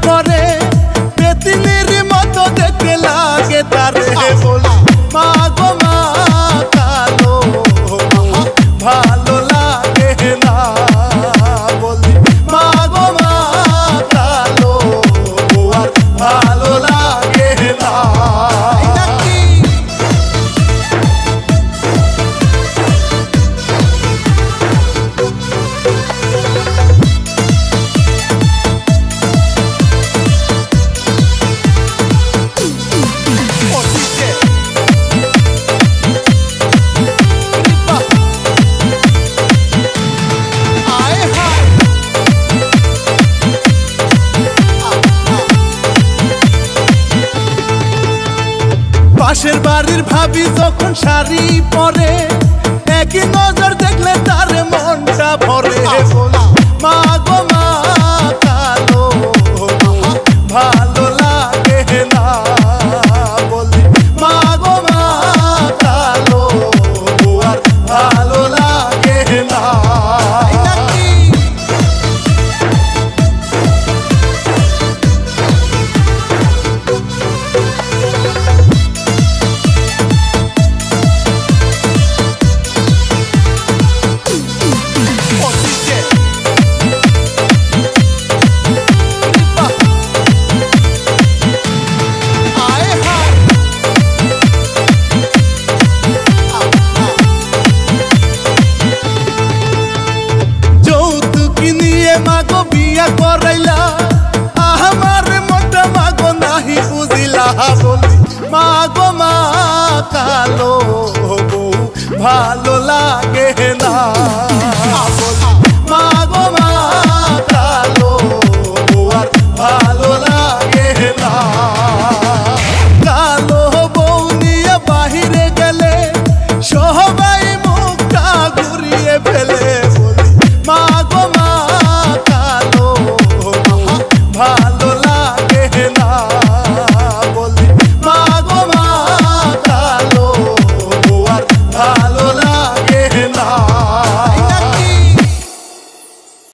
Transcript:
করে পেতিনির মতো দেখতে লাগে তারে বলি মা গো মা কালো ভালো লাগে না বলি মা গো মা কালো আর ভালো লাগে না। পাশের বাড়ির ভাবি যখন শাড়ি পরে একই নজর দেখলে তার মনটা ভরে মা গো মা কালো ভালো লাগে না বলি মা গো মা কালো আর ভালো লাগে না। মাগো বিয়া করাইলা আমার মনটা মাগো নাহি বুঝিলা বলি মা গো মা কালো ভালো লাগে না।